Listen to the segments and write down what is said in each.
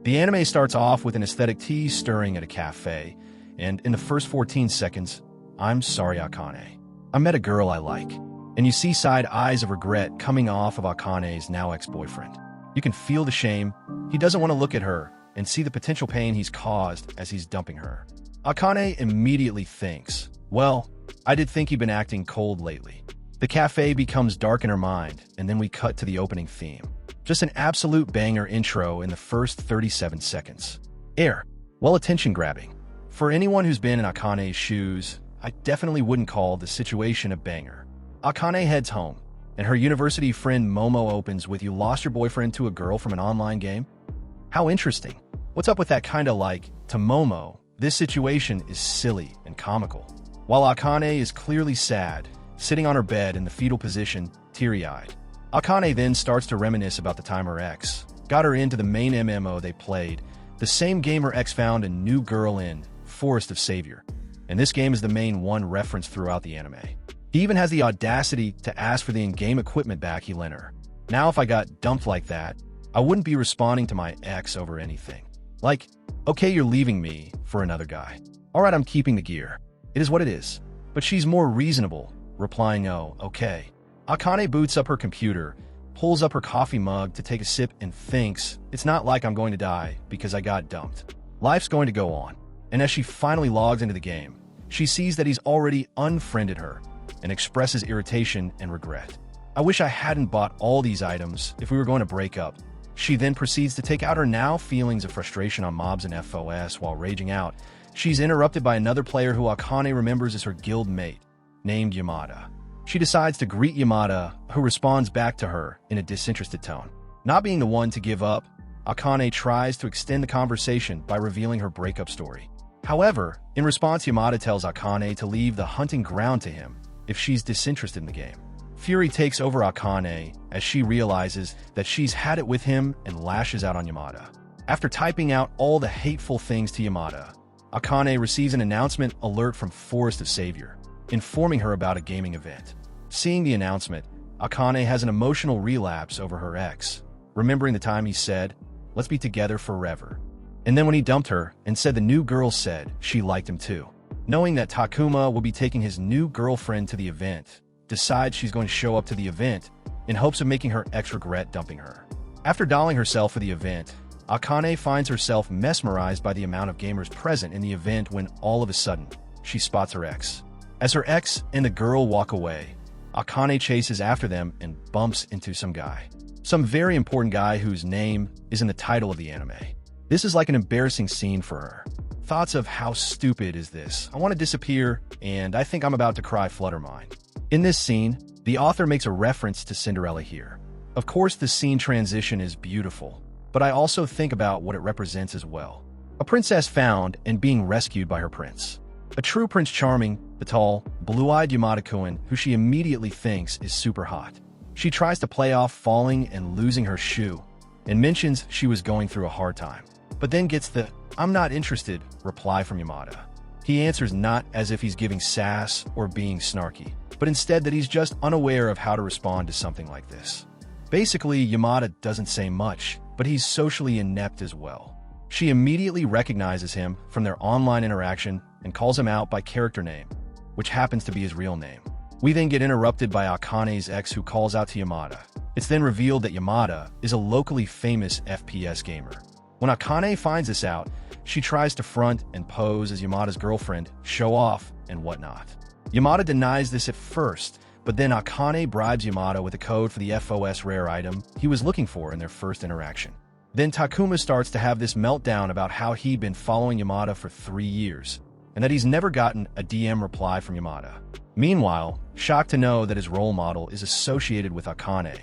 The anime starts off with an aesthetic tea stirring at a cafe, and in the first 14 seconds, I'm sorry, Akane. I met a girl I like, and you see side eyes of regret coming off of Akane's now ex-boyfriend. You can feel the shame. He doesn't want to look at her and see the potential pain he's caused as he's dumping her. Akane immediately thinks, well, I did think he'd been acting cold lately. The cafe becomes dark in her mind, and then we cut to the opening theme. Just an absolute banger intro in the first 37 seconds. Well, attention-grabbing. For anyone who's been in Akane's shoes, I definitely wouldn't call the situation a banger. Akane heads home, and her university friend Momo opens with, "You lost your boyfriend to a girl from an online game?" How interesting. What's up with that kinda like? To Momo, this situation is silly and comical. While Akane is clearly sad, sitting on her bed in the fetal position, teary-eyed. Akane then starts to reminisce about the time her ex got her into the main MMO they played, the same game her ex found a new girl in, Forest of Savior. And this game is the main one referenced throughout the anime. He even has the audacity to ask for the in-game equipment back he lent her. Now if I got dumped like that, I wouldn't be responding to my ex over anything. Like, okay, you're leaving me for another guy. Alright, I'm keeping the gear. It is what it is. But she's more reasonable, replying, oh, okay. Akane boots up her computer, pulls up her coffee mug to take a sip, and thinks, it's not like I'm going to die because I got dumped. Life's going to go on. And as she finally logs into the game, she sees that he's already unfriended her and expresses irritation and regret. I wish I hadn't bought all these items if we were going to break up. She then proceeds to take out her now feelings of frustration on mobs and FOS while raging out. She's interrupted by another player who Akane remembers as her guild mate, named Yamada. She decides to greet Yamada, who responds back to her in a disinterested tone. Not being the one to give up, Akane tries to extend the conversation by revealing her breakup story. However, in response, Yamada tells Akane to leave the hunting ground to him if she's disinterested in the game. Fury takes over Akane as she realizes that she's had it with him and lashes out on Yamada. After typing out all the hateful things to Yamada, Akane receives an announcement alert from Forest of Savior, informing her about a gaming event. Seeing the announcement, Akane has an emotional relapse over her ex, remembering the time he said, "Let's be together forever." And then when he dumped her and said the new girl said she liked him too. Knowing that Takuma will be taking his new girlfriend to the event, decides she's going to show up to the event in hopes of making her ex regret dumping her. After dolling herself for the event, Akane finds herself mesmerized by the amount of gamers present in the event when all of a sudden, she spots her ex. As her ex and the girl walk away, Akane chases after them and bumps into some guy. Some very important guy whose name is in the title of the anime. This is like an embarrassing scene for her. Thoughts of how stupid is this? I want to disappear, and I think I'm about to cry flutter mine. In this scene, the author makes a reference to Cinderella here. Of course, the scene transition is beautiful, but I also think about what it represents as well. A princess found and being rescued by her prince. A true Prince Charming, the tall, blue-eyed Yamada-kun, who she immediately thinks is super hot. She tries to play off falling and losing her shoe, and mentions she was going through a hard time, but then gets the, "I'm not interested," reply from Yamada. He answers not as if he's giving sass or being snarky, but instead that he's just unaware of how to respond to something like this. Basically, Yamada doesn't say much, but he's socially inept as well. She immediately recognizes him from their online interaction and calls him out by character name, which happens to be his real name. We then get interrupted by Akane's ex, who calls out to Yamada. It's then revealed that Yamada is a locally famous FPS gamer. When Akane finds this out, she tries to front and pose as Yamada's girlfriend, show off, and whatnot. Yamada denies this at first, but then Akane bribes Yamada with a code for the FOS rare item he was looking for in their first interaction. Then Takuma starts to have this meltdown about how he'd been following Yamada for 3 years, and that he's never gotten a DM reply from Yamada. Meanwhile, shocked to know that his role model is associated with Akane,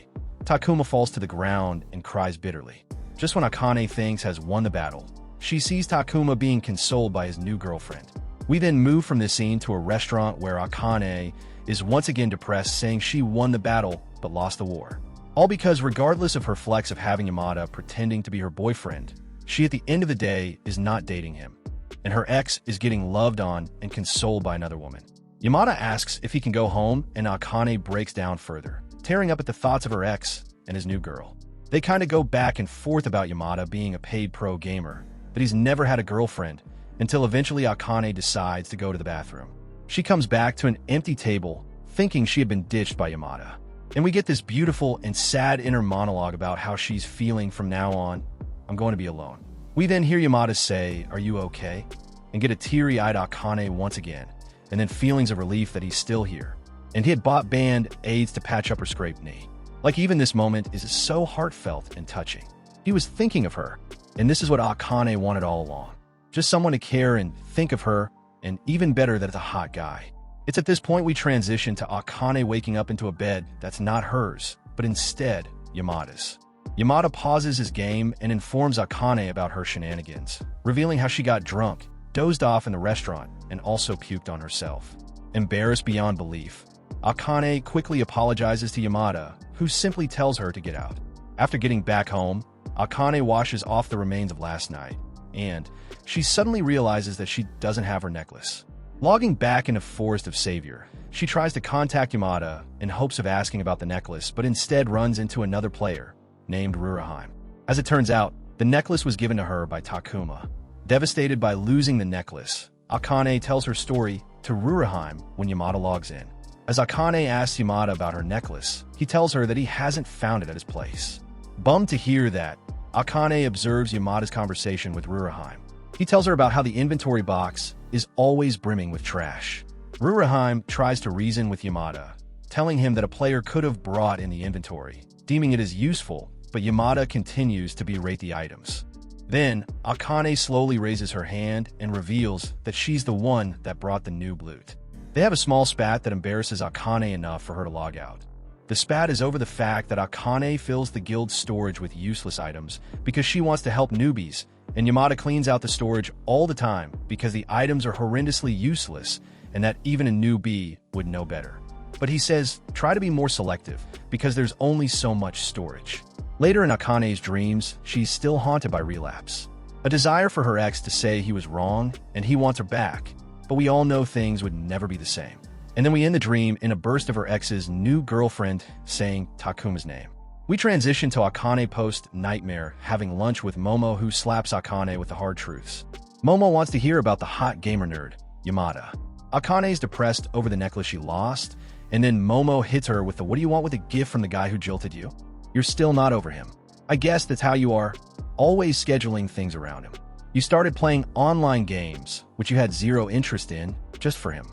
Takuma falls to the ground and cries bitterly. Just when Akane thinks has won the battle, she sees Takuma being consoled by his new girlfriend. We then move from this scene to a restaurant where Akane is once again depressed, saying she won the battle but lost the war. All because regardless of her flex of having Yamada pretending to be her boyfriend, she at the end of the day is not dating him, and her ex is getting loved on and consoled by another woman. Yamada asks if he can go home, and Akane breaks down further, tearing up at the thoughts of her ex and his new girl. They kind of go back and forth about Yamada being a paid pro gamer, but he's never had a girlfriend, until eventually Akane decides to go to the bathroom. She comes back to an empty table, thinking she had been ditched by Yamada. And we get this beautiful and sad inner monologue about how she's feeling from now on. I'm going to be alone. We then hear Yamada say, "Are you okay?" and get a teary-eyed Akane once again, and then feelings of relief that he's still here. And he had bought band-aids to patch up her scraped knee. Like, even this moment is so heartfelt and touching. He was thinking of her, and this is what Akane wanted all along. Just someone to care and think of her, and even better that it's a hot guy. It's at this point we transition to Akane waking up into a bed that's not hers, but instead Yamada's. Yamada pauses his game and informs Akane about her shenanigans, revealing how she got drunk, dozed off in the restaurant, and also puked on herself. Embarrassed beyond belief, Akane quickly apologizes to Yamada, who simply tells her to get out. After getting back home, Akane washes off the remains of last night, and she suddenly realizes that she doesn't have her necklace. Logging back into Forest of Savior, she tries to contact Yamada in hopes of asking about the necklace, but instead runs into another player, named Ruraheim. As it turns out, the necklace was given to her by Takuma. Devastated by losing the necklace, Akane tells her story to Ruraheim when Yamada logs in. As Akane asks Yamada about her necklace, he tells her that he hasn't found it at his place. Bummed to hear that, Akane observes Yamada's conversation with Ruraheim. He tells her about how the inventory box is always brimming with trash. Ruraheim tries to reason with Yamada, telling him that a player could have brought in the inventory, deeming it as useful, but Yamada continues to berate the items. Then, Akane slowly raises her hand and reveals that she's the one that brought the noob loot. They have a small spat that embarrasses Akane enough for her to log out. The spat is over the fact that Akane fills the guild's storage with useless items because she wants to help newbies, and Yamada cleans out the storage all the time because the items are horrendously useless and that even a newbie would know better. But he says, try to be more selective because there's only so much storage. Later in Akane's dreams, she's still haunted by relapse. A desire for her ex to say he was wrong and he wants her back, but we all know things would never be the same. And then we end the dream in a burst of her ex's new girlfriend saying Takuma's name. We transition to Akane post-nightmare having lunch with Momo, who slaps Akane with the hard truths. Momo wants to hear about the hot gamer nerd, Yamada. Akane's depressed over the necklace she lost, and then Momo hits her with the "what do you want with a gift from the guy who jilted you? You're still not over him. I guess that's how you are, always scheduling things around him. You started playing online games, which you had zero interest in, just for him.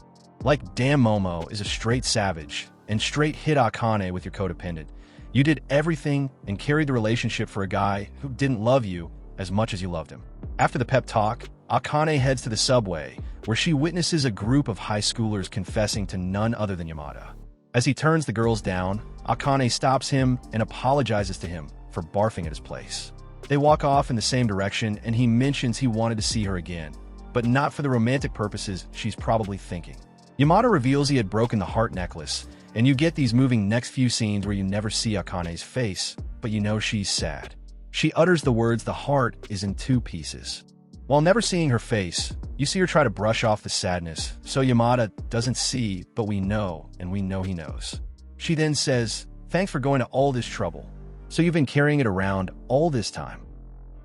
Like, damn, Momo is a straight savage, and straight hit Akane with your codependent. You did everything and carried the relationship for a guy who didn't love you as much as you loved him." After the pep talk, Akane heads to the subway, where she witnesses a group of high schoolers confessing to none other than Yamada. As he turns the girls down, Akane stops him and apologizes to him for barfing at his place. They walk off in the same direction, and he mentions he wanted to see her again, but not for the romantic purposes she's probably thinking. Yamada reveals he had broken the heart necklace, and you get these moving next few scenes where you never see Akane's face, but you know she's sad. She utters the words, "The heart is in two pieces." While never seeing her face, you see her try to brush off the sadness, so Yamada doesn't see, but we know, and we know he knows. She then says, "Thanks for going to all this trouble. So you've been carrying it around all this time."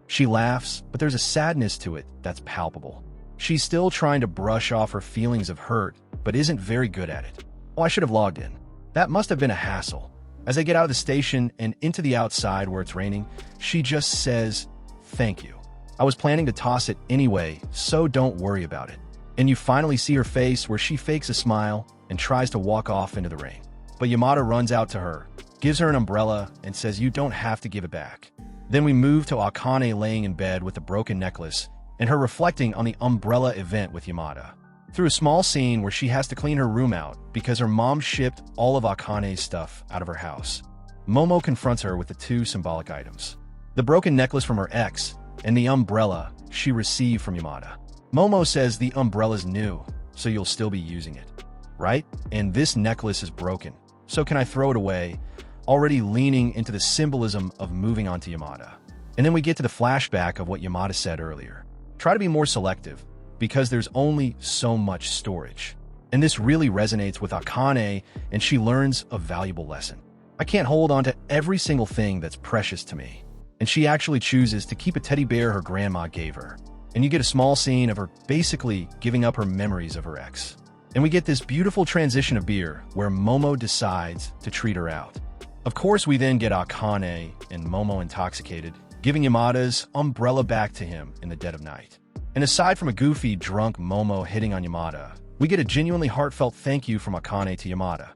She laughs, but there's a sadness to it that's palpable. She's still trying to brush off her feelings of hurt, but isn't very good at it. "Oh, I should have logged in. That must have been a hassle." As they get out of the station and into the outside where it's raining, she just says, "Thank you. I was planning to toss it anyway, so don't worry about it." And you finally see her face where she fakes a smile and tries to walk off into the rain. But Yamada runs out to her, gives her an umbrella, and says you don't have to give it back. Then we move to Akane laying in bed with a broken necklace and her reflecting on the umbrella event with Yamada. Through a small scene where she has to clean her room out because her mom shipped all of Akane's stuff out of her house. Momo confronts her with the two symbolic items: the broken necklace from her ex and the umbrella she received from Yamada. Momo says the umbrella's new, so you'll still be using it, right? And this necklace is broken, so can I throw it away? Already leaning into the symbolism of moving on to Yamada. And then we get to the flashback of what Yamada said earlier. Try to be more selective, because there's only so much storage. And this really resonates with Akane, and she learns a valuable lesson. I can't hold on to every single thing that's precious to me. And she actually chooses to keep a teddy bear her grandma gave her. And you get a small scene of her basically giving up her memories of her ex. And we get this beautiful transition of beer where Momo decides to treat her out. Of course, we then get Akane and Momo intoxicated, giving Yamada's umbrella back to him in the dead of night. And aside from a goofy, drunk Momo hitting on Yamada, we get a genuinely heartfelt thank you from Akane to Yamada,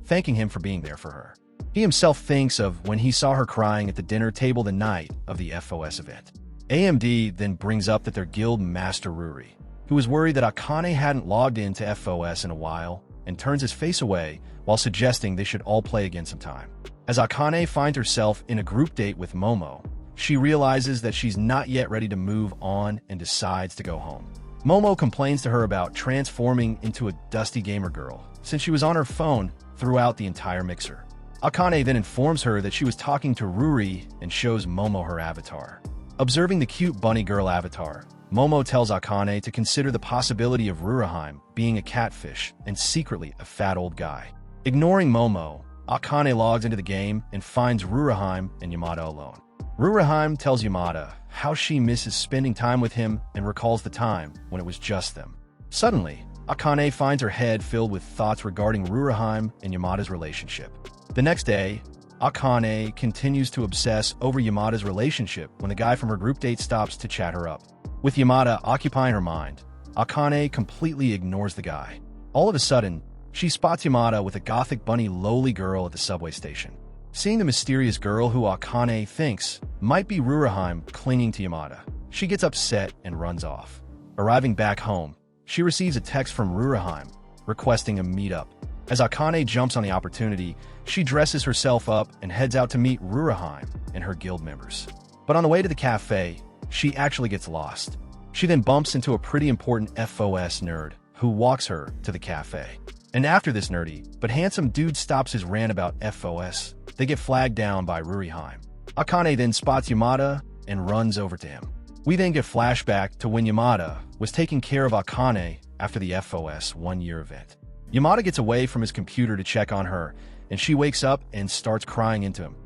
thanking him for being there for her. He himself thinks of when he saw her crying at the dinner table the night of the FOS event. AMD then brings up that their guild master Ruri, who was worried that Akane hadn't logged into FOS in a while, and turns his face away while suggesting they should all play again sometime. As Akane finds herself in a group date with Momo, she realizes that she's not yet ready to move on and decides to go home. Momo complains to her about transforming into a dusty gamer girl, since she was on her phone throughout the entire mixer. Akane then informs her that she was talking to Ruri and shows Momo her avatar. Observing the cute bunny girl avatar, Momo tells Akane to consider the possibility of Ruraheim being a catfish and secretly a fat old guy. Ignoring Momo, Akane logs into the game and finds Ruraheim and Yamada alone. Ruraheim tells Yamada how she misses spending time with him and recalls the time when it was just them. Suddenly, Akane finds her head filled with thoughts regarding Ruraheim and Yamada's relationship. The next day, Akane continues to obsess over Yamada's relationship when the guy from her group date stops to chat her up. With Yamada occupying her mind, Akane completely ignores the guy. All of a sudden, she spots Yamada with a gothic bunny lowly girl at the subway station. Seeing the mysterious girl who Akane thinks might be Ruraheim clinging to Yamada, she gets upset and runs off. Arriving back home, she receives a text from Ruraheim requesting a meetup. As Akane jumps on the opportunity, she dresses herself up and heads out to meet Ruraheim and her guild members. But on the way to the cafe, she actually gets lost. She then bumps into a pretty important FOS nerd who walks her to the cafe. And after this nerdy but handsome dude stops his rant about FOS, they get flagged down by Ruraheim. Akane then spots Yamada and runs over to him. We then get flashback to when Yamada was taking care of Akane after the FOS one-year event. Yamada gets away from his computer to check on her, and she wakes up and starts crying into him,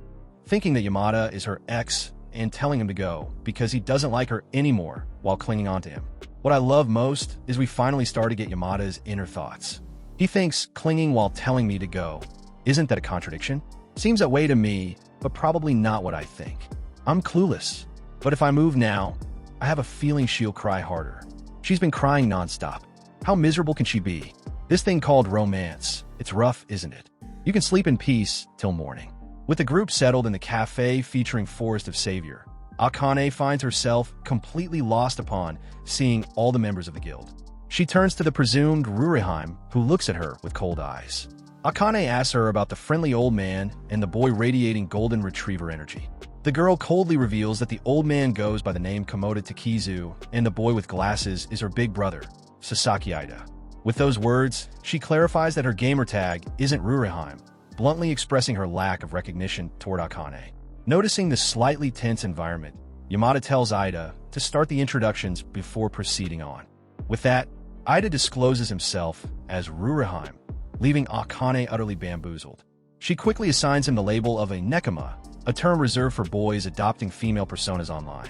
thinking that Yamada is her ex and telling him to go because he doesn't like her anymore while clinging onto him. What I love most is we finally start to get Yamada's inner thoughts. He thinks clinging while telling me to go. Isn't that a contradiction? Seems that way to me, but probably not what I think. I'm clueless, but if I move now, I have a feeling she'll cry harder. She's been crying nonstop. How miserable can she be? This thing called romance. It's rough, isn't it? You can sleep in peace till morning. With the group settled in the cafe featuring Forest of Savior, Akane finds herself completely lost upon seeing all the members of the guild. She turns to the presumed Ruraheim, who looks at her with cold eyes. Akane asks her about the friendly old man and the boy radiating golden retriever energy. The girl coldly reveals that the old man goes by the name Komoda Takizu, and the boy with glasses is her big brother, Sasaki Ida. With those words, she clarifies that her gamer tag isn't Ruraheim, bluntly expressing her lack of recognition toward Akane. Noticing the slightly tense environment, Yamada tells Ida to start the introductions before proceeding on. With that, Ida discloses himself as Ruraheim, leaving Akane utterly bamboozled. She quickly assigns him the label of a nekama, a term reserved for boys adopting female personas online.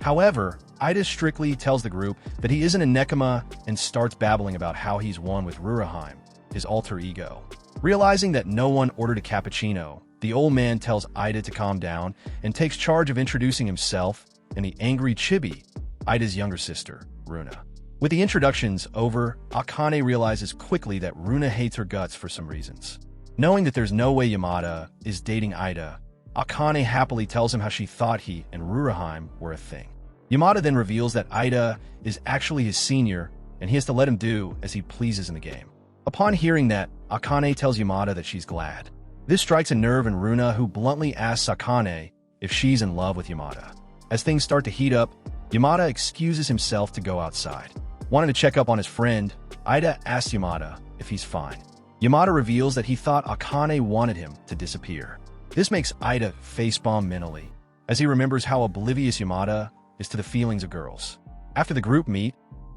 However, Ida strictly tells the group that he isn't a nekama and starts babbling about how he's one with Ruraheim, his alter ego. Realizing that no one ordered a cappuccino, the old man tells Ida to calm down and takes charge of introducing himself and the angry Chibi, Ida's younger sister, Runa. With the introductions over, Akane realizes quickly that Runa hates her guts for some reasons. Knowing that there's no way Yamada is dating Ida, Akane happily tells him how she thought he and Ruraheim were a thing. Yamada then reveals that Ida is actually his senior, and he has to let him do as he pleases in the game. Upon hearing that, Akane tells Yamada that she's glad. This strikes a nerve in Runa, who bluntly asks Akane if she's in love with Yamada. As things start to heat up, Yamada excuses himself to go outside. Wanting to check up on his friend, Ida asks Yamada if he's fine. Yamada reveals that he thought Akane wanted him to disappear. This makes Ida facepalm mentally, as he remembers how oblivious Yamada is to the feelings of girls. After the group meet,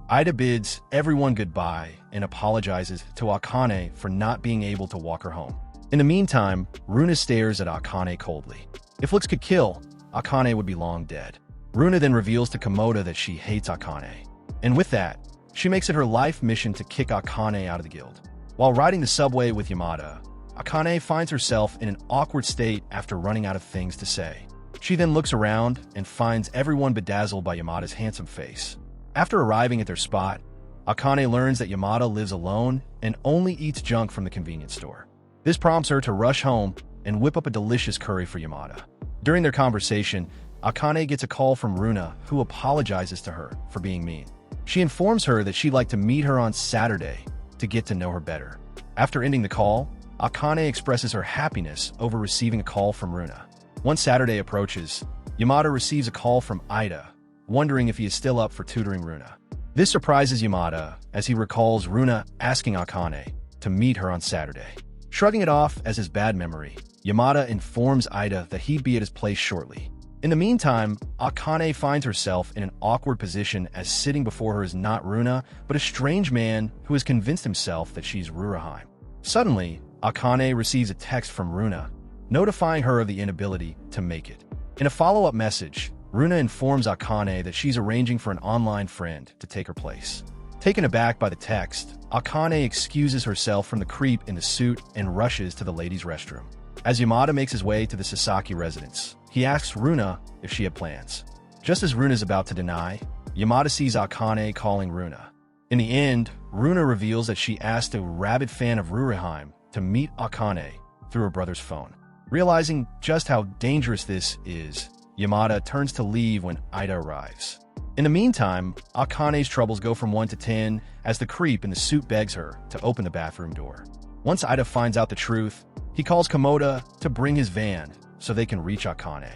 Ida bids everyone goodbye and apologizes to Akane for not being able to walk her home. In the meantime, Runa stares at Akane coldly. If looks could kill, Akane would be long dead. Runa then reveals to Komoda that she hates Akane. And with that, she makes it her life mission to kick Akane out of the guild. While riding the subway with Yamada, Akane finds herself in an awkward state after running out of things to say. She then looks around and finds everyone bedazzled by Yamada's handsome face. After arriving at their spot, Akane learns that Yamada lives alone and only eats junk from the convenience store. This prompts her to rush home and whip up a delicious curry for Yamada. During their conversation, Akane gets a call from Runa, who apologizes to her for being mean. She informs her that she'd like to meet her on Saturday to get to know her better. After ending the call, Akane expresses her happiness over receiving a call from Runa. Once Saturday approaches, Yamada receives a call from Ida, wondering if he is still up for tutoring Runa. This surprises Yamada as he recalls Runa asking Akane to meet her on Saturday. Shrugging it off as his bad memory, Yamada informs Ida that he'd be at his place shortly. In the meantime, Akane finds herself in an awkward position as sitting before her is not Runa, but a strange man who has convinced himself that she's Ruraheim. Suddenly, Akane receives a text from Runa, notifying her of the inability to make it. In a follow-up message, Runa informs Akane that she's arranging for an online friend to take her place. Taken aback by the text, Akane excuses herself from the creep in the suit and rushes to the ladies' restroom. As Yamada makes his way to the Sasaki residence, he asks Runa if she had plans. Just as Runa is about to deny, Yamada sees Akane calling Runa. In the end, Runa reveals that she asked a rabid fan of Ruraheim to meet Akane through her brother's phone. Realizing just how dangerous this is, Yamada turns to leave when Ida arrives. In the meantime, Akane's troubles go from 1 to 10 as the creep in the suit begs her to open the bathroom door. Once Ida finds out the truth, he calls Komoda to bring his van so they can reach Akane.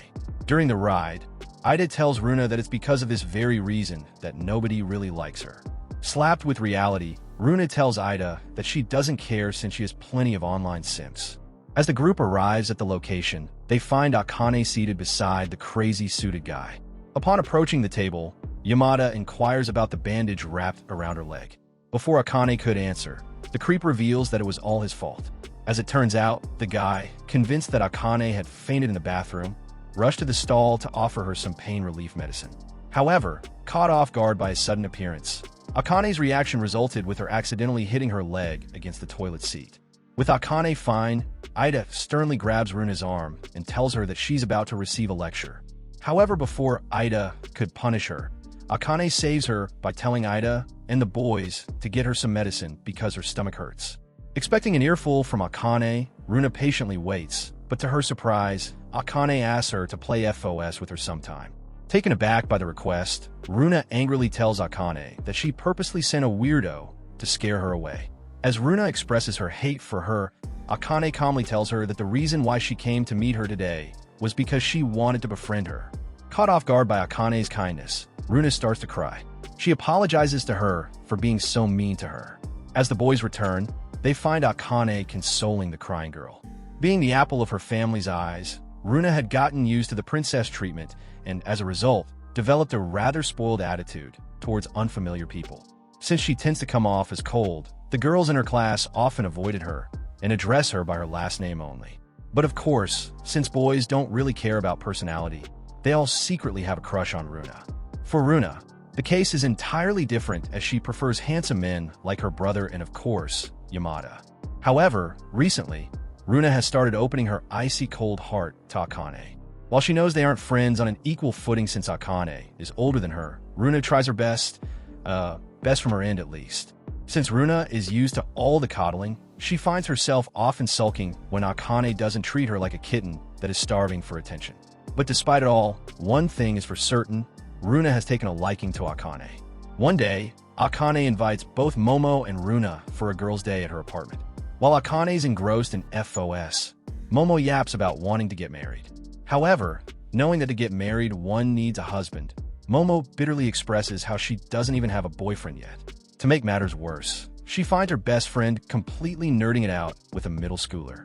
During the ride, Ida tells Runa that it's because of this very reason that nobody really likes her. Slapped with reality, Runa tells Ida that she doesn't care since she has plenty of online simps. As the group arrives at the location, they find Akane seated beside the crazy suited guy. Upon approaching the table, Yamada inquires about the bandage wrapped around her leg. Before Akane could answer, the creep reveals that it was all his fault. As it turns out, the guy, convinced that Akane had fainted in the bathroom, rushed to the stall to offer her some pain relief medicine. However, caught off guard by his sudden appearance, Akane's reaction resulted with her accidentally hitting her leg against the toilet seat. With Akane fine, Ida sternly grabs Runa's arm and tells her that she's about to receive a lecture. However, before Ida could punish her, Akane saves her by telling Ida and the boys to get her some medicine because her stomach hurts. Expecting an earful from Akane, Runa patiently waits, but to her surprise, Akane asks her to play FOS with her sometime. Taken aback by the request, Runa angrily tells Akane that she purposely sent a weirdo to scare her away. As Runa expresses her hate for her, Akane calmly tells her that the reason why she came to meet her today was because she wanted to befriend her. Caught off guard by Akane's kindness, Runa starts to cry. She apologizes to her for being so mean to her. As the boys return, they find Akane consoling the crying girl. Being the apple of her family's eyes, Runa had gotten used to the princess treatment and, as a result, developed a rather spoiled attitude towards unfamiliar people. Since she tends to come off as cold, the girls in her class often avoided her and address her by her last name only. But of course, since boys don't really care about personality, they all secretly have a crush on Runa. For Runa, the case is entirely different as she prefers handsome men like her brother and, of course, Yamada. However, recently, Runa has started opening her icy cold heart to Akane. While she knows they aren't friends on an equal footing since Akane is older than her, Runa tries her best from her end at least. Since Runa is used to all the coddling, she finds herself often sulking when Akane doesn't treat her like a kitten that is starving for attention. But despite it all, one thing is for certain, Runa has taken a liking to Akane. One day, Akane invites both Momo and Runa for a girls' day at her apartment. While Akane's engrossed in FOS, Momo yaps about wanting to get married. However, knowing that to get married one needs a husband, Momo bitterly expresses how she doesn't even have a boyfriend yet. To make matters worse, she finds her best friend completely nerding it out with a middle schooler.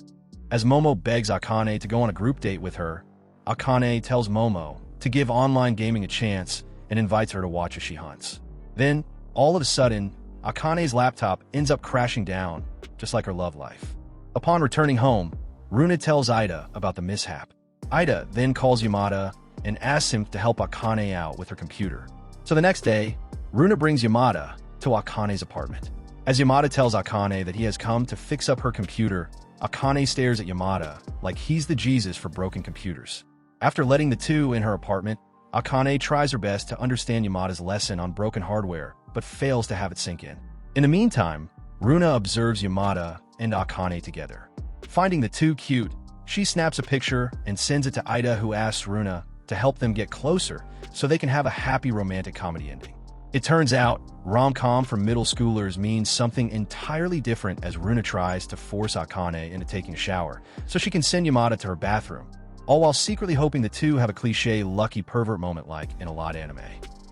As Momo begs Akane to go on a group date with her, Akane tells Momo to give online gaming a chance and invites her to watch as she hunts. Then, all of a sudden, Akane's laptop ends up crashing down, just like her love life. Upon returning home, Runa tells Ida about the mishap. Ida then calls Yamada and asks him to help Akane out with her computer. So the next day, Runa brings Yamada to Akane's apartment. As Yamada tells Akane that he has come to fix up her computer, Akane stares at Yamada like he's the Jesus for broken computers. After letting the two in her apartment, Akane tries her best to understand Yamada's lesson on broken hardware, but fails to have it sink in. In the meantime, Runa observes Yamada and Akane together. Finding the two cute, she snaps a picture and sends it to Ida, who asks Runa to help them get closer so they can have a happy romantic comedy ending. It turns out, rom-com for middle schoolers means something entirely different as Runa tries to force Akane into taking a shower so she can send Yamada to her bathroom, all while secretly hoping the two have a cliché lucky pervert moment like in a lot of anime.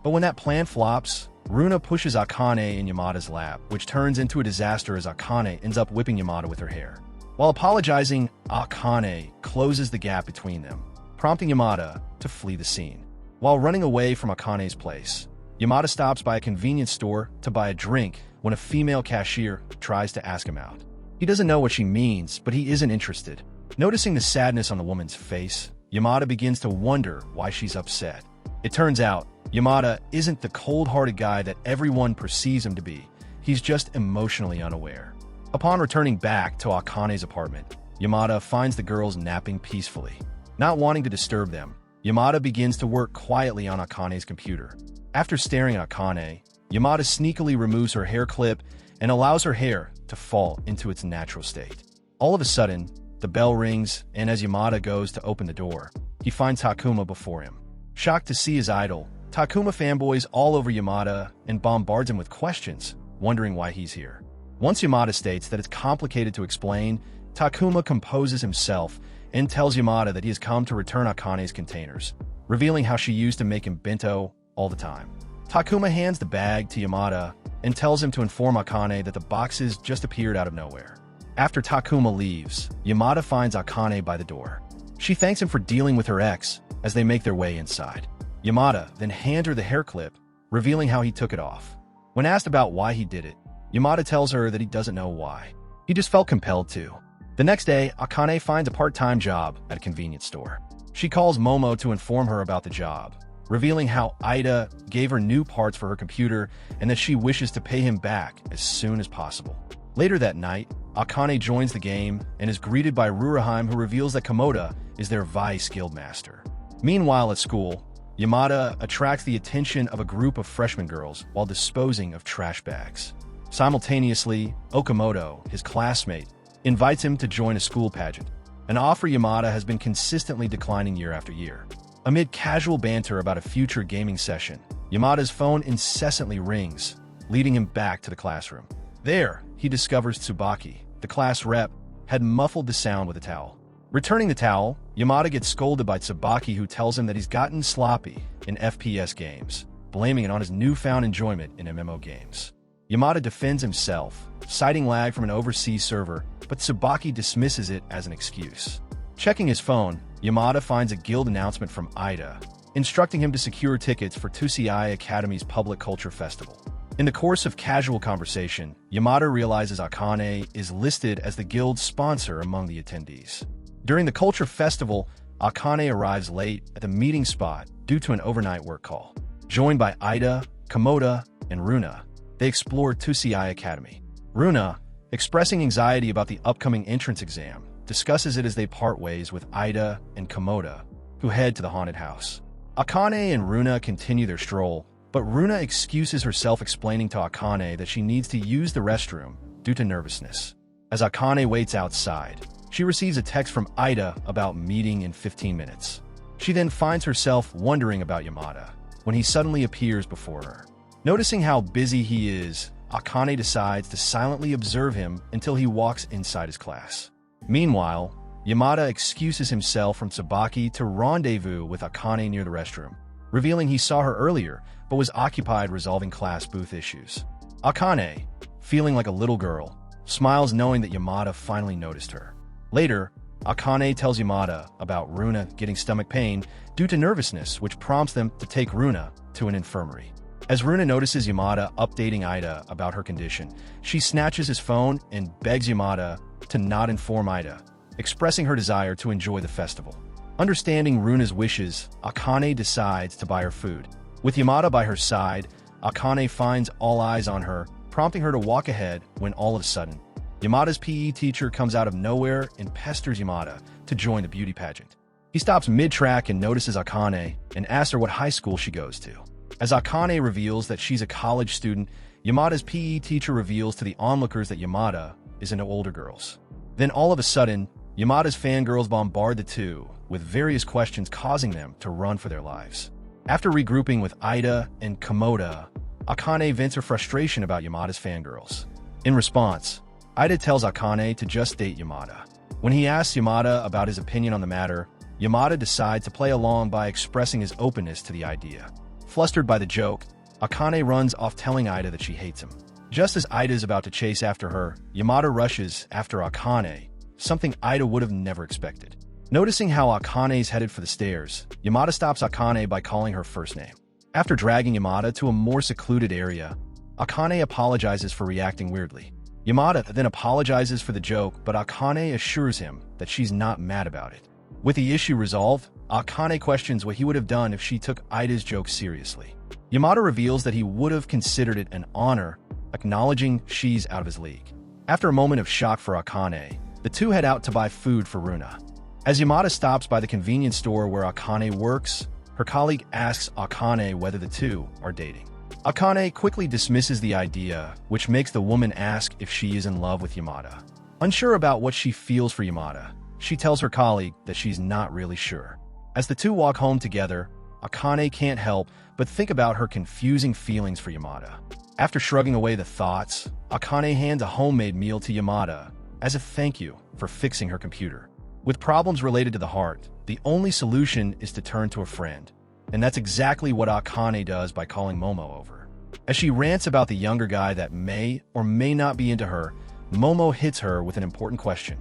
But when that plan flops, Runa pushes Akane in Yamada's lap, which turns into a disaster as Akane ends up whipping Yamada with her hair. While apologizing, Akane closes the gap between them, prompting Yamada to flee the scene. While running away from Akane's place, Yamada stops by a convenience store to buy a drink when a female cashier tries to ask him out. He doesn't know what she means, but he isn't interested. Noticing the sadness on the woman's face, Yamada begins to wonder why she's upset. It turns out, Yamada isn't the cold-hearted guy that everyone perceives him to be. He's just emotionally unaware. Upon returning back to Akane's apartment, Yamada finds the girls napping peacefully. Not wanting to disturb them, Yamada begins to work quietly on Akane's computer. After staring at Akane, Yamada sneakily removes her hair clip and allows her hair to fall into its natural state. All of a sudden, the bell rings, and as Yamada goes to open the door, he finds Takuma before him. Shocked to see his idol, Takuma fanboys all over Yamada and bombards him with questions, wondering why he's here. Once Yamada states that it's complicated to explain, Takuma composes himself and tells Yamada that he has come to return Akane's containers, revealing how she used to make him bento all the time. Takuma hands the bag to Yamada and tells him to inform Akane that the boxes just appeared out of nowhere. After Takuma leaves, Yamada finds Akane by the door. She thanks him for dealing with her ex as they make their way inside. Yamada then hands her the hair clip, revealing how he took it off. When asked about why he did it, Yamada tells her that he doesn't know why. He just felt compelled to. The next day, Akane finds a part-time job at a convenience store. She calls Momo to inform her about the job, revealing how Ida gave her new parts for her computer and that she wishes to pay him back as soon as possible. Later that night, Akane joins the game and is greeted by Ruraheim, who reveals that Komoda is their vice guildmaster. Meanwhile at school, Yamada attracts the attention of a group of freshman girls while disposing of trash bags. Simultaneously, Okamoto, his classmate, invites him to join a school pageant, an offer Yamada has been consistently declining year after year. Amid casual banter about a future gaming session, Yamada's phone incessantly rings, leading him back to the classroom. There, he discovers Tsubaki, the class rep, had muffled the sound with a towel. Returning the towel, Yamada gets scolded by Tsubaki, who tells him that he's gotten sloppy in FPS games, blaming it on his newfound enjoyment in MMO games. Yamada defends himself, citing lag from an overseas server, but Tsubaki dismisses it as an excuse. Checking his phone, Yamada finds a guild announcement from Ida, instructing him to secure tickets for Tusei Academy's public culture festival. In the course of casual conversation, Yamada realizes Akane is listed as the guild's sponsor among the attendees. During the culture festival, Akane arrives late at the meeting spot due to an overnight work call. Joined by Ida, Komoda, and Runa, they explore Tusei Academy. Runa, expressing anxiety about the upcoming entrance exam, discusses it as they part ways with Ida and Komoda, who head to the haunted house. Akane and Runa continue their stroll, but Runa excuses herself, explaining to Akane that she needs to use the restroom due to nervousness. As Akane waits outside, she receives a text from Ida about meeting in 15 minutes. She then finds herself wondering about Yamada when he suddenly appears before her. Noticing how busy he is, Akane decides to silently observe him until he walks inside his class. Meanwhile, Yamada excuses himself from Tsubaki to rendezvous with Akane near the restroom, revealing he saw her earlier but was occupied resolving class booth issues. Akane, feeling like a little girl, smiles knowing that Yamada finally noticed her. Later, Akane tells Yamada about Runa getting stomach pain due to nervousness, which prompts them to take Runa to an infirmary. As Runa notices Yamada updating Ida about her condition, she snatches his phone and begs Yamada to not inform Ida, expressing her desire to enjoy the festival. Understanding Runa's wishes, Akane decides to buy her food. With Yamada by her side, Akane finds all eyes on her, prompting her to walk ahead when all of a sudden, Yamada's PE teacher comes out of nowhere and pesters Yamada to join the beauty pageant. He stops mid-track and notices Akane and asks her what high school she goes to. As Akane reveals that she's a college student, Yamada's PE teacher reveals to the onlookers that Yamada is into older girls. Then all of a sudden, Yamada's fangirls bombard the two with various questions causing them to run for their lives. After regrouping with Ida and Komoda, Akane vents her frustration about Yamada's fangirls. In response, Ida tells Akane to just date Yamada. When he asks Yamada about his opinion on the matter, Yamada decides to play along by expressing his openness to the idea. Flustered by the joke, Akane runs off telling Ida that she hates him. Just as Ida is about to chase after her, Yamada rushes after Akane, something Ida would have never expected. Noticing how Akane is headed for the stairs, Yamada stops Akane by calling her first name. After dragging Yamada to a more secluded area, Akane apologizes for reacting weirdly. Yamada then apologizes for the joke, but Akane assures him that she's not mad about it. With the issue resolved, Akane questions what he would have done if she took Ida's joke seriously. Yamada reveals that he would have considered it an honor, acknowledging she's out of his league. After a moment of shock for Akane, the two head out to buy food for Runa. As Yamada stops by the convenience store where Akane works, her colleague asks Akane whether the two are dating. Akane quickly dismisses the idea, which makes the woman ask if she is in love with Yamada. Unsure about what she feels for Yamada, she tells her colleague that she's not really sure. As the two walk home together, Akane can't help but think about her confusing feelings for Yamada. After shrugging away the thoughts, Akane hands a homemade meal to Yamada as a thank you for fixing her computer. With problems related to the heart, the only solution is to turn to a friend, and that's exactly what Akane does by calling Momo over. As she rants about the younger guy that may or may not be into her, Momo hits her with an important question.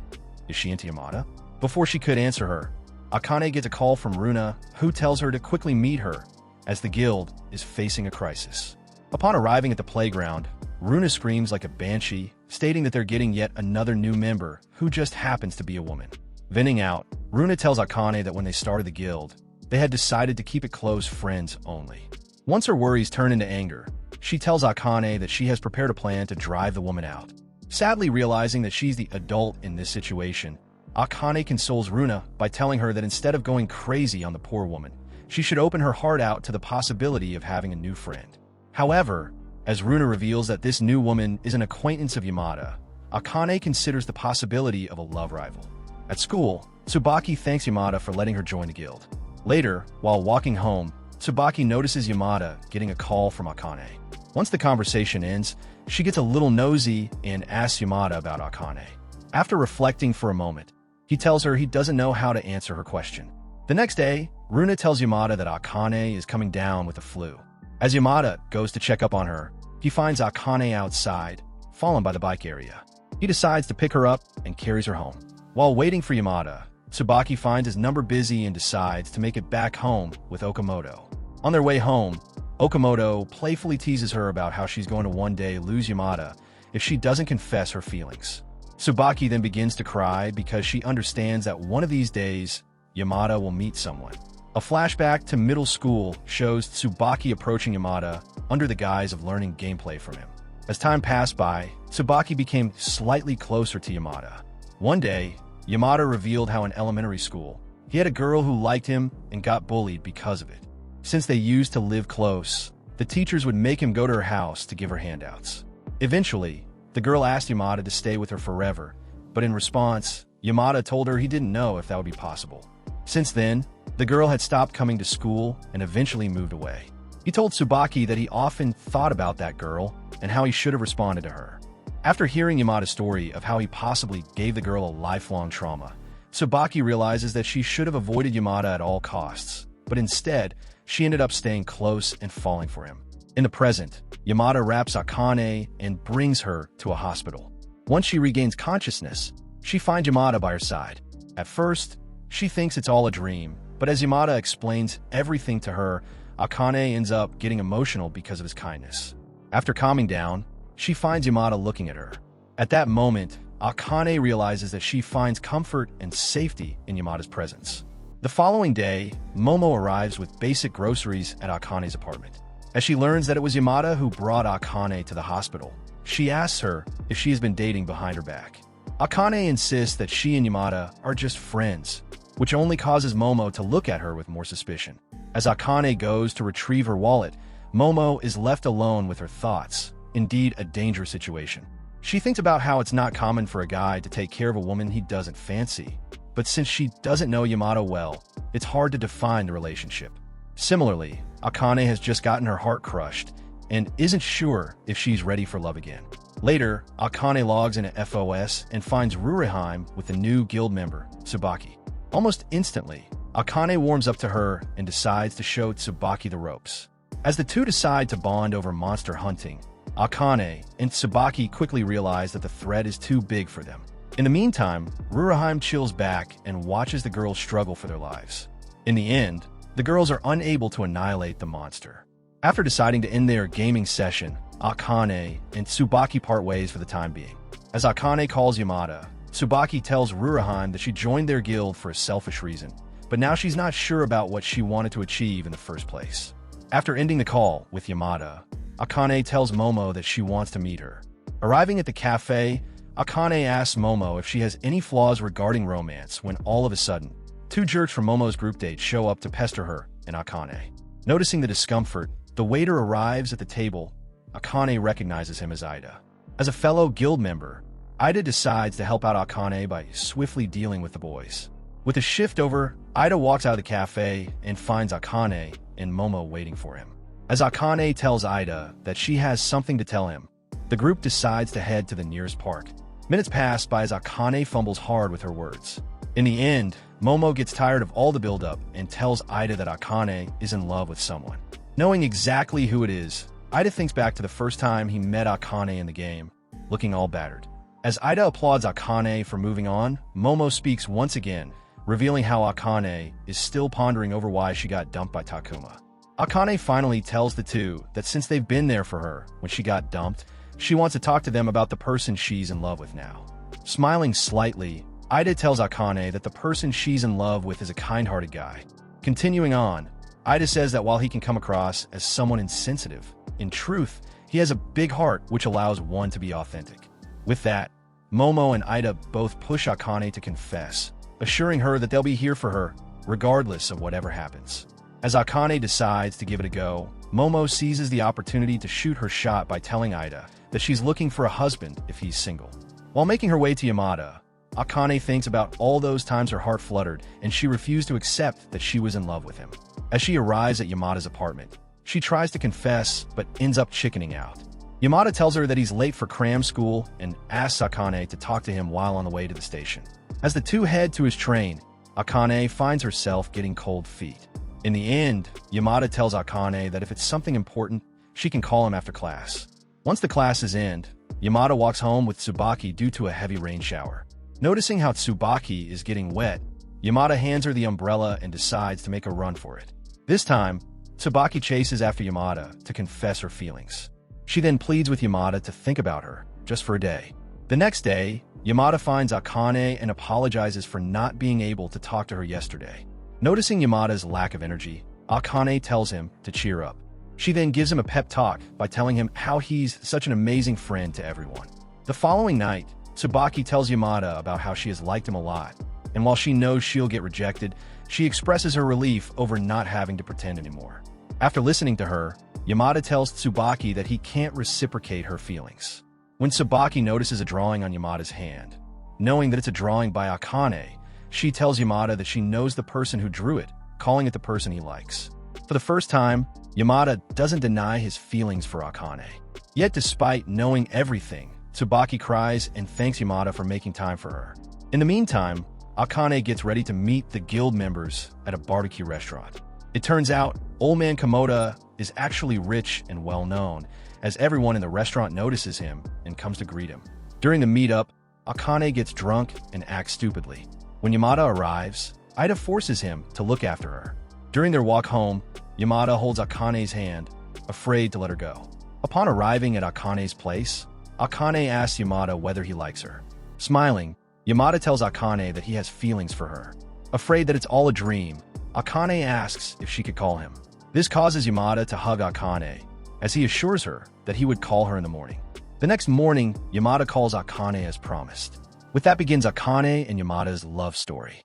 Is she into Yamada? Before she could answer her, Akane gets a call from Runa, who tells her to quickly meet her, as the guild is facing a crisis. Upon arriving at the playground, Runa screams like a banshee, stating that they're getting yet another new member who just happens to be a woman. Venting out, Runa tells Akane that when they started the guild, they had decided to keep it close friends only. Once her worries turn into anger, she tells Akane that she has prepared a plan to drive the woman out. Sadly realizing that she's the adult in this situation, Akane consoles Runa by telling her that instead of going crazy on the poor woman, she should open her heart out to the possibility of having a new friend. However, as Runa reveals that this new woman is an acquaintance of Yamada, Akane considers the possibility of a love rival. At school, Tsubaki thanks Yamada for letting her join the guild. Later, while walking home, Tsubaki notices Yamada getting a call from Akane. Once the conversation ends, she gets a little nosy and asks Yamada about Akane. After reflecting for a moment, he tells her he doesn't know how to answer her question. The next day, Runa tells Yamada that Akane is coming down with the flu. As Yamada goes to check up on her, he finds Akane outside, fallen by the bike area. He decides to pick her up and carries her home. While waiting for Yamada, Tsubaki finds his number busy and decides to make it back home with Okamoto. On their way home, Okamoto playfully teases her about how she's going to one day lose Yamada if she doesn't confess her feelings. Tsubaki then begins to cry because she understands that one of these days, Yamada will meet someone. A flashback to middle school shows Tsubaki approaching Yamada under the guise of learning gameplay from him. As time passed by, Tsubaki became slightly closer to Yamada. One day, Yamada revealed how in elementary school, he had a girl who liked him and got bullied because of it. Since they used to live close, the teachers would make him go to her house to give her handouts. Eventually, the girl asked Yamada to stay with her forever, but in response, Yamada told her he didn't know if that would be possible. Since then, the girl had stopped coming to school and eventually moved away. He told Tsubaki that he often thought about that girl and how he should have responded to her. After hearing Yamada's story of how he possibly gave the girl a lifelong trauma, Tsubaki realizes that she should have avoided Yamada at all costs, but instead, she ended up staying close and falling for him. In the present, Yamada wraps Akane and brings her to a hospital. Once she regains consciousness, she finds Yamada by her side. At first, she thinks it's all a dream, but as Yamada explains everything to her, Akane ends up getting emotional because of his kindness. After calming down, she finds Yamada looking at her. At that moment, Akane realizes that she finds comfort and safety in Yamada's presence. The following day, Momo arrives with basic groceries at Akane's apartment. As she learns that it was Yamada who brought Akane to the hospital, she asks her if she has been dating behind her back. Akane insists that she and Yamada are just friends, which only causes Momo to look at her with more suspicion. As Akane goes to retrieve her wallet, Momo is left alone with her thoughts. Indeed, a dangerous situation. She thinks about how it's not common for a guy to take care of a woman he doesn't fancy. But since she doesn't know Yamada well, it's hard to define the relationship. Similarly, Akane has just gotten her heart crushed and isn't sure if she's ready for love again. Later, Akane logs into FOS and finds Ruraheim with a new guild member, Tsubaki. Almost instantly, Akane warms up to her and decides to show Tsubaki the ropes. As the two decide to bond over monster hunting, Akane and Tsubaki quickly realize that the threat is too big for them. In the meantime, Ruraheim chills back and watches the girls struggle for their lives. In the end, the girls are unable to annihilate the monster. After deciding to end their gaming session, Akane and Tsubaki part ways for the time being. As Akane calls Yamada, Tsubaki tells Ruraheim that she joined their guild for a selfish reason, but now she's not sure about what she wanted to achieve in the first place. After ending the call with Yamada, Akane tells Momo that she wants to meet her. Arriving at the cafe, Akane asks Momo if she has any flaws regarding romance when all of a sudden, two jerks from Momo's group date show up to pester her and Akane. Noticing the discomfort, the waiter arrives at the table. Akane recognizes him as Ida. As a fellow guild member, Ida decides to help out Akane by swiftly dealing with the boys. With a shift over, Ida walks out of the cafe and finds Akane and Momo waiting for him. As Akane tells Ida that she has something to tell him, the group decides to head to the nearest park. Minutes pass by as Akane fumbles hard with her words. In the end, Momo gets tired of all the buildup and tells Ida that Akane is in love with someone. Knowing exactly who it is, Ida thinks back to the first time he met Akane in the game, looking all battered. As Ida applauds Akane for moving on, Momo speaks once again, revealing how Akane is still pondering over why she got dumped by Takuma. Akane finally tells the two that since they've been there for her when she got dumped, she wants to talk to them about the person she's in love with now. Smiling slightly, Ida tells Akane that the person she's in love with is a kind-hearted guy. Continuing on, Ida says that while he can come across as someone insensitive, in truth, he has a big heart which allows one to be authentic. With that, Momo and Ida both push Akane to confess, assuring her that they'll be here for her, regardless of whatever happens. As Akane decides to give it a go, Momo seizes the opportunity to shoot her shot by telling Ida that she's looking for a husband if he's single. While making her way to Yamada, Akane thinks about all those times her heart fluttered and she refused to accept that she was in love with him. As she arrives at Yamada's apartment, she tries to confess but ends up chickening out. Yamada tells her that he's late for cram school and asks Akane to talk to him while on the way to the station. As the two head to his train, Akane finds herself getting cold feet. In the end, Yamada tells Akane that if it's something important, she can call him after class. Once the classes end, Yamada walks home with Tsubaki due to a heavy rain shower. Noticing how Tsubaki is getting wet, Yamada hands her the umbrella and decides to make a run for it. This time, Tsubaki chases after Yamada to confess her feelings. She then pleads with Yamada to think about her, just for a day. The next day, Yamada finds Akane and apologizes for not being able to talk to her yesterday. Noticing Yamada's lack of energy, Akane tells him to cheer up. She then gives him a pep talk by telling him how he's such an amazing friend to everyone. The following night, Tsubaki tells Yamada about how she has liked him a lot, and while she knows she'll get rejected, she expresses her relief over not having to pretend anymore. After listening to her, Yamada tells Tsubaki that he can't reciprocate her feelings. When Tsubaki notices a drawing on Yamada's hand, knowing that it's a drawing by Akane, she tells Yamada that she knows the person who drew it, calling it the person he likes. For the first time, Yamada doesn't deny his feelings for Akane. Yet despite knowing everything, Tsubaki cries and thanks Yamada for making time for her. In the meantime, Akane gets ready to meet the guild members at a barbecue restaurant. It turns out, Old Man Komoda is actually rich and well-known, as everyone in the restaurant notices him and comes to greet him. During the meetup, Akane gets drunk and acts stupidly. When Yamada arrives, Ida forces him to look after her. During their walk home, Yamada holds Akane's hand, afraid to let her go. Upon arriving at Akane's place, Akane asks Yamada whether he likes her. Smiling, Yamada tells Akane that he has feelings for her. Afraid that it's all a dream, Akane asks if she could call him. This causes Yamada to hug Akane, as he assures her that he would call her in the morning. The next morning, Yamada calls Akane as promised. With that begins Akane and Yamada's love story.